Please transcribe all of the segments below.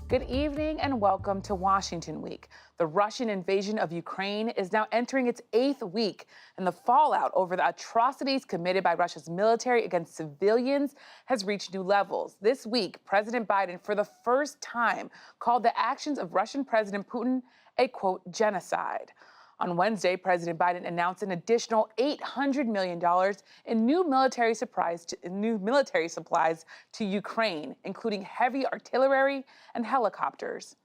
Good evening and welcome to Washington Week. The Russian invasion of Ukraine is now entering its 8th week, and the fallout over the atrocities committed by Russia's military against civilians has reached new levels. This week, President Biden, for the first time, called the actions of Russian President Putin a, quote, genocide. On Wednesday, President Biden announced an additional $800 million in new military supplies to Ukraine, including heavy artillery and helicopters.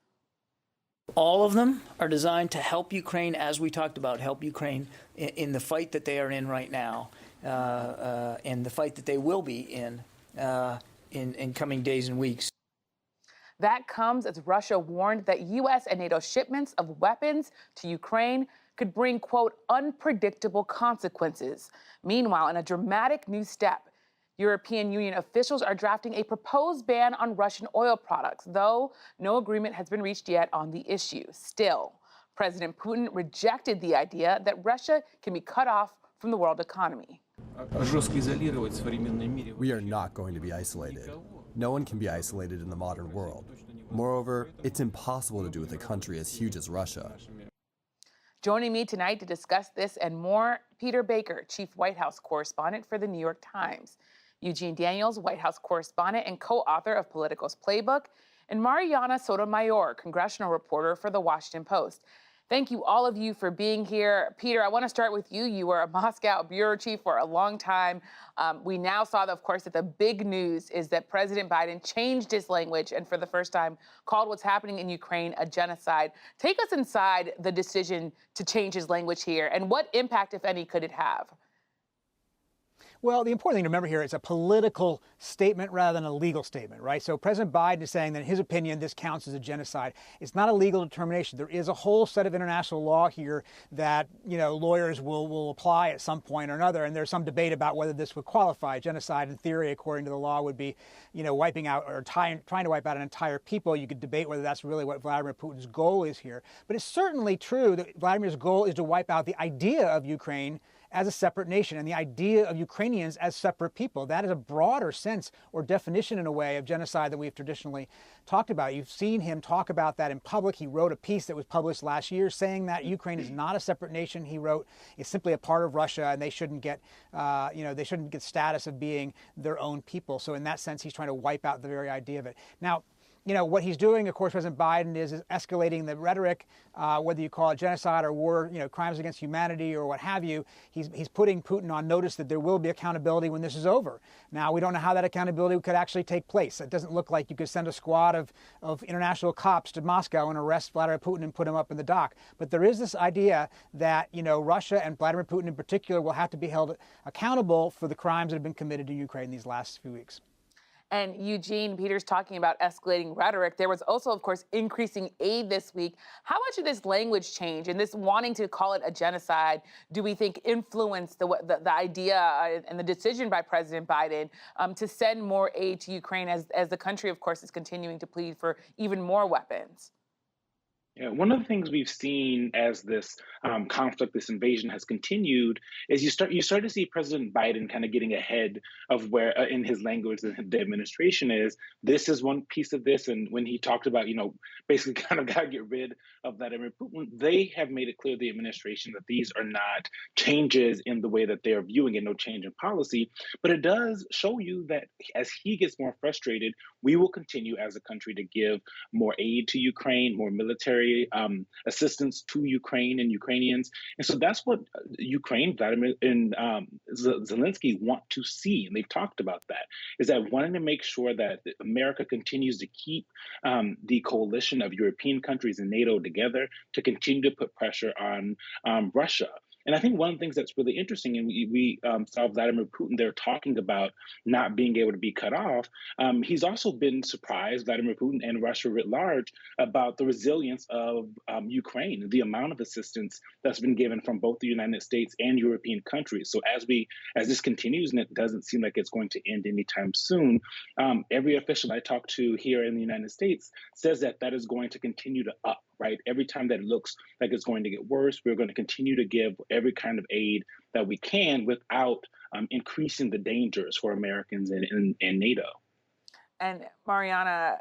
All of them are designed to help Ukraine, as we talked about, help Ukraine in the fight that they are in right now, and the fight that they will be in coming days and weeks. That comes as Russia warned that U.S. and NATO shipments of weapons to Ukraine could bring, quote, unpredictable consequences. Meanwhile, in a dramatic new step, European Union officials are drafting a proposed ban on Russian oil products, though no agreement has been reached yet on the issue. Still, President Putin rejected the idea that Russia can be cut off from the world economy. We are not going to be isolated. No one can be isolated in the modern world. Moreover, it's impossible to do with a country as huge as Russia. Joining me tonight to discuss this and more, Peter Baker, Chief White House Correspondent for The New York Times, Eugene Daniels, White House Correspondent and co-author of Politico's Playbook, and Mariana Sotomayor, Congressional reporter for The Washington Post. Thank you, all of you, for being here. Peter, I want to start with you. You were a Moscow bureau chief for a long time. We now saw, of course, that the big news is that President Biden changed his language and for the first time called what's happening in Ukraine a genocide. Take us inside the decision to change his language here, and what impact, if any, could it have? Well, the important thing to remember here is a political statement rather than a legal statement, right? So President Biden is saying that in his opinion, this counts as a genocide. It's not a legal determination. There is a whole set of international law here that, lawyers will apply at some point or another. And there's some debate about whether this would qualify. Genocide, in theory, according to the law, would be, wiping out or trying to wipe out an entire people. You could debate whether that's really what Vladimir Putin's goal is here. But it's certainly true that Vladimir's goal is to wipe out the idea of Ukraine as a separate nation and the idea of Ukrainians as separate people. That is a broader sense or definition, in a way, of genocide that we've traditionally talked about. You've seen him talk about that in public. He wrote a piece that was published last year saying that Ukraine is not a separate nation. He wrote it's simply a part of Russia, and they shouldn't get, they shouldn't get status of being their own people. So in that sense, he's trying to wipe out the very idea of it. Now, what he's doing, of course, President Biden is escalating the rhetoric, whether you call it genocide or war, crimes against humanity or what have you. He's putting Putin on notice that there will be accountability when this is over. Now, we don't know how that accountability could actually take place. It doesn't look like you could send a squad of international cops to Moscow and arrest Vladimir Putin and put him up in the dock. But there is this idea that, Russia and Vladimir Putin in particular will have to be held accountable for the crimes that have been committed to Ukraine these last few weeks. And Eugene, Peter's talking about escalating rhetoric. There was also, of course, increasing aid this week. How much of this language change and this wanting to call it a genocide do we think influenced the idea and the decision by President Biden to send more aid to Ukraine as the country, of course, is continuing to plead for even more weapons? Yeah, one of the things we've seen as this conflict, this invasion has continued, is you start to see President Biden kind of getting ahead of where, in his language, the administration is. This is one piece of this, and when he talked about, basically kind of got to get rid of Vladimir Putin, they have made it clear, the administration, that these are not changes in the way that they are viewing it, no change in policy. But it does show you that as he gets more frustrated, we will continue as a country to give more aid to Ukraine, more military assistance to Ukraine and Ukrainians. And so that's what Ukraine, Vladimir and Zelensky want to see. And they've talked about that, is that wanting to make sure that America continues to keep the coalition of European countries and NATO together to continue to put pressure on Russia. And I think one of the things that's really interesting, and we saw Vladimir Putin there talking about not being able to be cut off. He's also been surprised, Vladimir Putin and Russia writ large, about the resilience of Ukraine, the amount of assistance that's been given from both the United States and European countries. So as this continues, and it doesn't seem like it's going to end anytime soon, every official I talk to here in the United States says that is going to continue to up. Right? Every time that it looks like it's going to get worse, we're going to continue to give every kind of aid that we can without increasing the dangers for Americans and NATO. And Mariana,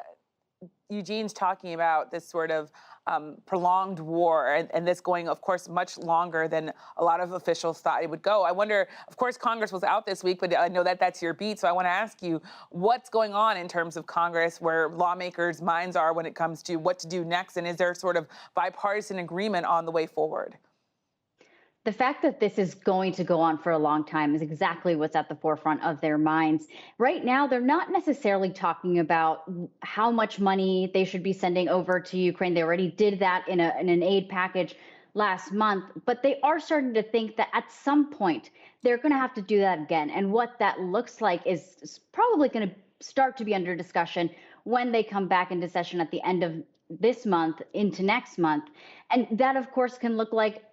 Eugene's talking about this sort of prolonged war and this going, of course, much longer than a lot of officials thought it would go. I wonder, of course, Congress was out this week, but I know that that's your beat. So I want to ask you, what's going on in terms of Congress, where lawmakers' minds are when it comes to what to do next? And is there sort of bipartisan agreement on the way forward? The fact that this is going to go on for a long time is exactly what's at the forefront of their minds. Right now, they're not necessarily talking about how much money they should be sending over to Ukraine. They already did that in an aid package last month, but they are starting to think that at some point they're going to have to do that again. And what that looks like is probably going to start to be under discussion when they come back into session at the end of this month into next month. And that, of course, can look like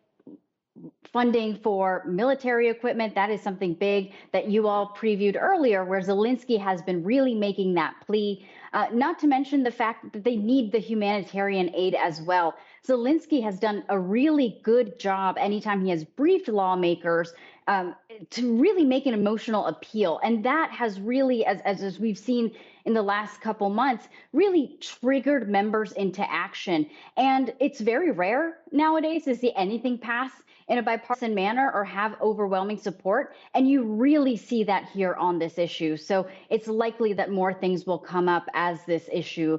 funding for military equipment. That is something big that you all previewed earlier, where Zelensky has been really making that plea, not to mention the fact that they need the humanitarian aid as well. Zelensky has done a really good job anytime he has briefed lawmakers to really make an emotional appeal. And that has really, as we've seen in the last couple months, really triggered members into action. And it's very rare nowadays to see anything pass in a bipartisan manner or have overwhelming support. And you really see that here on this issue. So it's likely that more things will come up as this issue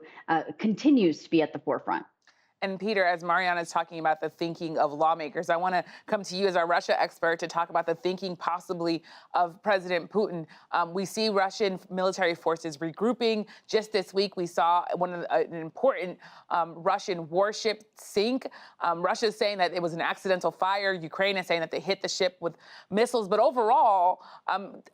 continues to be at the forefront. And Peter, as Mariana is talking about the thinking of lawmakers, I want to come to you as our Russia expert to talk about the thinking possibly of President Putin. We see Russian military forces regrouping. Just this week, we saw an important Russian warship sink. Russia is saying that it was an accidental fire. Ukraine is saying that they hit the ship with missiles. But overall,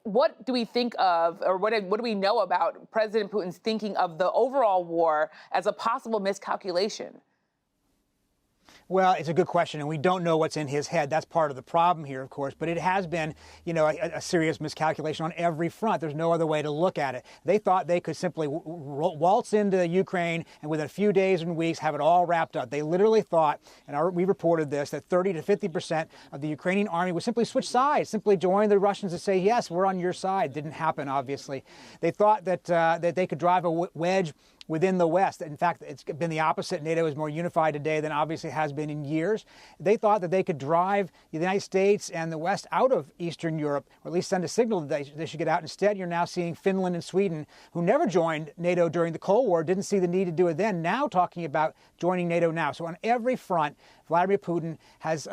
what do we think of, or what do we know about President Putin's thinking of the overall war as a possible miscalculation? Well, it's a good question, and we don't know what's in his head. That's part of the problem here, of course. But it has been, a serious miscalculation on every front. There's no other way to look at it. They thought they could simply waltz into Ukraine and within a few days and weeks have it all wrapped up. They literally thought, and we reported this, that 30 to 50% of the Ukrainian army would simply switch sides, simply join the Russians and say, yes, we're on your side. Didn't happen, obviously. They thought that they could drive a wedge within the West. In fact, it's been the opposite. NATO is more unified today than obviously has been in years. They thought that they could drive the United States and the West out of Eastern Europe, or at least send a signal that they should get out. Instead, you're now seeing Finland and Sweden, who never joined NATO during the Cold War, didn't see the need to do it then, now talking about joining NATO now. So on every front, Vladimir Putin has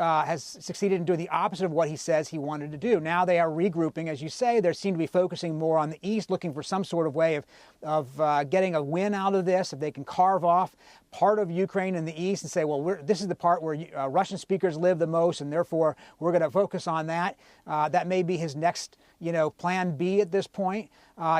succeeded in doing the opposite of what he says he wanted to do. Now they are regrouping, as you say. They seem to be focusing more on the East, looking for some sort of way of getting a win out of this. If they can carve off part of Ukraine in the East and say, well, this is the part where Russian speakers live the most, and therefore we're going to focus on that. That may be his next, plan B at this point.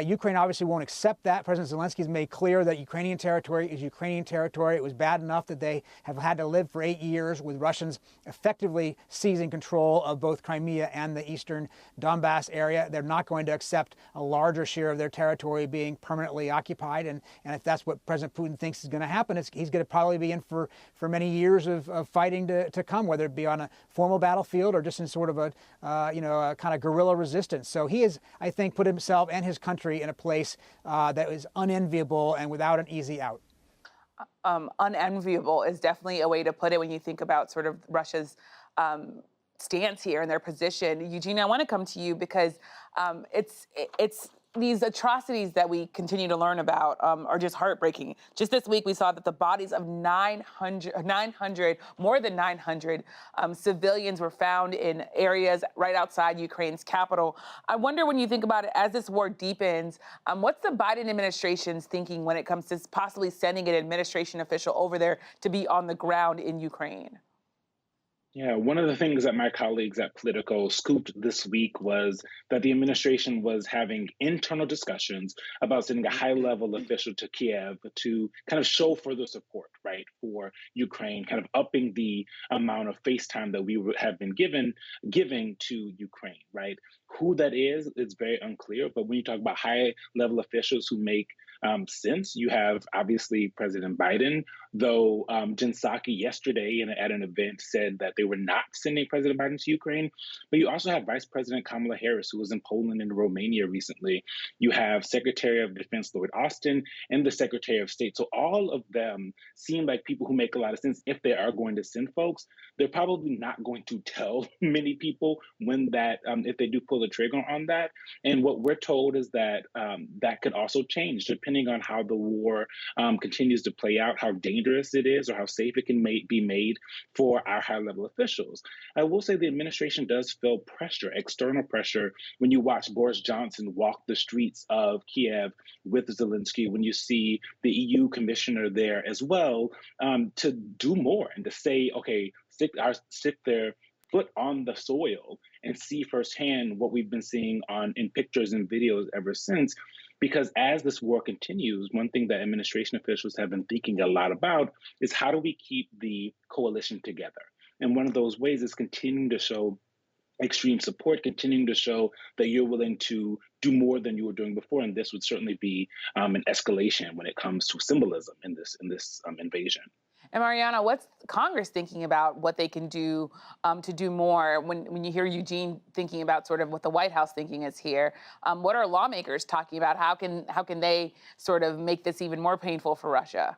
Ukraine obviously won't accept that. President Zelensky has made clear that Ukrainian territory is Ukrainian territory. It was bad enough that they have had to live for 8 years with Russians effectively seizing control of both Crimea and the eastern Donbass area. They're not going to accept a larger share of their territory being permanently occupied. And if that's what President Putin thinks is going to happen, he's going to probably be in for many years of fighting to come, whether it be on a formal battlefield or just in sort of a kind of guerrilla resistance. So he has, I think, put himself and his country in a place that is unenviable and without an easy out. Unenviable is definitely a way to put it when you think about sort of Russia's stance here and their position. Eugene, I want to come to you because it's these atrocities that we continue to learn about are just heartbreaking. Just this week, we saw that the bodies of 900, more than 900 civilians were found in areas right outside Ukraine's capital. I wonder, when you think about it, as this war deepens, what's the Biden administration's thinking when it comes to possibly sending an administration official over there to be on the ground in Ukraine? Yeah, one of the things that my colleagues at Politico scooped this week was that the administration was having internal discussions about sending a high-level official to Kiev to kind of show further support, right, for Ukraine, kind of upping the amount of face time that we have been giving to Ukraine, right? Who that is very unclear. But when you talk about high-level officials who make sense, you have obviously President Biden, though Jen Psaki yesterday at an event said that they were not sending President Biden to Ukraine. But you also have Vice President Kamala Harris, who was in Poland and Romania recently. You have Secretary of Defense Lloyd Austin and the Secretary of State. So all of them seem like people who make a lot of sense. If they are going to send folks, they're probably not going to tell many people when that, if they do pull the trigger on that. And what we're told is that that could also change depending on how the war continues to play out, how dangerous it is, or how safe it can be made for our high-level officials. I will say the administration does feel pressure, external pressure, when you watch Boris Johnson walk the streets of Kiev with Zelensky, when you see the EU commissioner there as well, to do more and to say, okay, stick their foot on the soil and see firsthand what we've been seeing in pictures and videos ever since. Because as this war continues, one thing that administration officials have been thinking a lot about is how do we keep the coalition together? And one of those ways is continuing to show extreme support, continuing to show that you're willing to do more than you were doing before. And this would certainly be an escalation when it comes to symbolism in this invasion. And Mariana, what's Congress thinking about what they can do to do more? When you hear Eugene thinking about sort of what the White House thinking is here, what are lawmakers talking about? How can they sort of make this even more painful for Russia?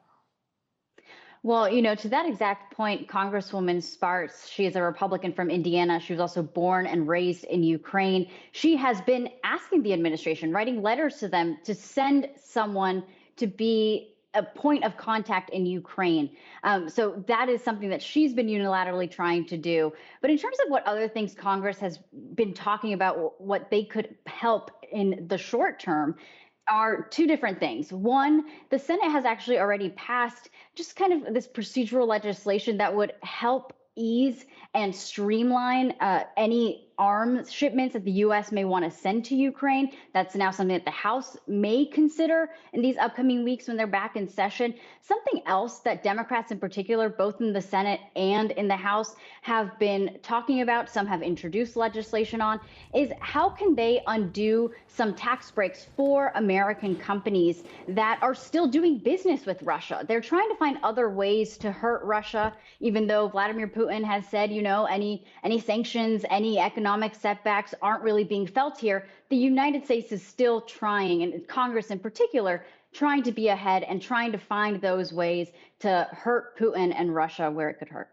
Well, to that exact point, Congresswoman Spartz, she is a Republican from Indiana. She was also born and raised in Ukraine. She has been asking the administration, writing letters to them to send someone to be a point of contact in Ukraine. So that is something that she's been unilaterally trying to do. But in terms of what other things Congress has been talking about, what they could help in the short term, are two different things. One, the Senate has actually already passed just kind of this procedural legislation that would help ease and streamline any arms shipments that the U.S. may want to send to Ukraine. That's now something that the House may consider in these upcoming weeks when they're back in session. Something else that Democrats in particular, both in the Senate and in the House, have been talking about, some have introduced legislation on, is how can they undo some tax breaks for American companies that are still doing business with Russia. They're trying to find other ways to hurt Russia, even though Vladimir Putin has said, any sanctions, any economic setbacks aren't really being felt here. The United States is still trying, and Congress in particular, trying to be ahead and trying to find those ways to hurt Putin and Russia where it could hurt.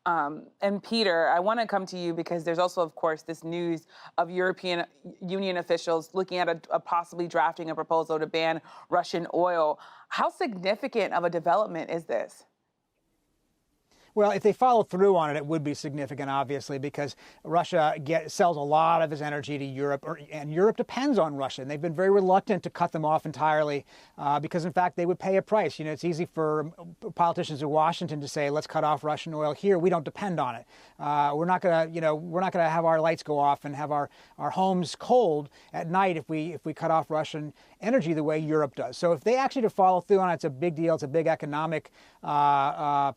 And Peter, I want to come to you because there's also, of course, this news of European Union officials looking at a possibly drafting a proposal to ban Russian oil. How significant of a development is this? Well, if they follow through on it, it would be significant, obviously, because Russia sells a lot of its energy to Europe, and Europe depends on Russia. And they've been very reluctant to cut them off entirely because, in fact, they would pay a price. It's easy for politicians in Washington to say, let's cut off Russian oil here. We don't depend on it. We're not going to have our lights go off and have our homes cold at night if we cut off Russian energy the way Europe does. So if they actually follow through on it, it's a big deal. It's a big economic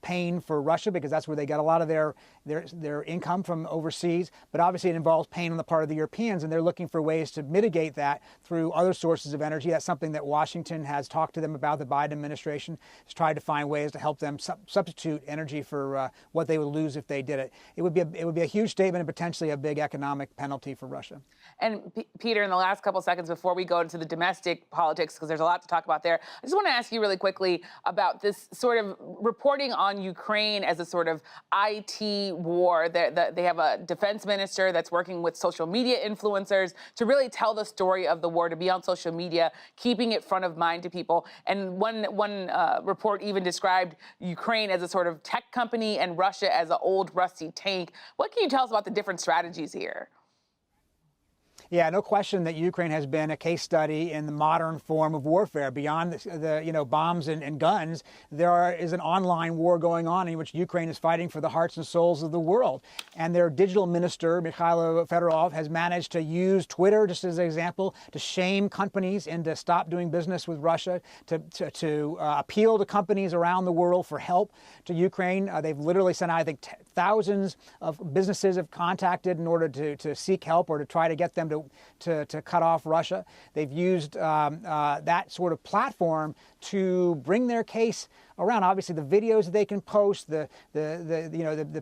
pain for Russia, because that's where they get a lot of their income from overseas. But obviously it involves pain on the part of the Europeans, and they're looking for ways to mitigate that through other sources of energy. That's something that Washington has talked to them about. The Biden administration has tried to find ways to help them substitute energy for what they would lose if they did it. It would be a huge statement and potentially a big economic penalty for Russia. And Peter, in the last couple seconds before we go into the domestic politics, because there's a lot to talk about there, I just want to ask you really quickly about this sort of reporting on Ukraine as a sort of IT war. They have a defense minister that's working with social media influencers to really tell the story of the war, to be on social media, keeping it front of mind to people. And one report even described Ukraine as a sort of tech company and Russia as an old rusty tank. What can you tell us about the different strategies here? Yeah, no question that Ukraine has been a case study in the modern form of warfare. Beyond the bombs and guns, is an online war going on in which Ukraine is fighting for the hearts and souls of the world. And their digital minister, Mikhailo Fedorov, has managed to use Twitter, just as an example, to shame companies into stop doing business with Russia, to appeal to companies around the world for help to Ukraine. They've literally sent out, I think, thousands of businesses have contacted in order to seek help or to try to get them to cut off Russia. They've used that sort of platform to bring their case around. Obviously, the videos that they can post, the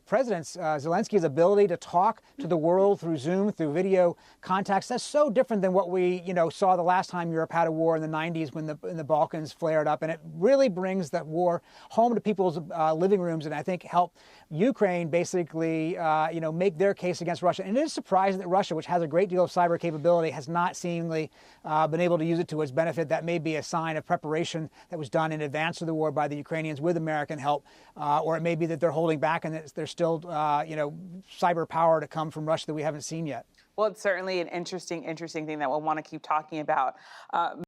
president's Zelensky's ability to talk to the world through Zoom, through video contacts. That's so different than what we saw the last time Europe had a war in the 90s when the Balkans flared up, and it really brings that war home to people's living rooms, and I think help Ukraine basically make their case against Russia. And it is surprising that Russia, which has a great deal of cyber capability, has not seemingly been able to use it to its benefit. That may be a sign of preparation that was done in advance of the war by the Ukrainians with American help, or it may be that they're holding back and that there's still, cyber power to come from Russia that we haven't seen yet. Well, it's certainly an interesting thing that we'll want to keep talking about.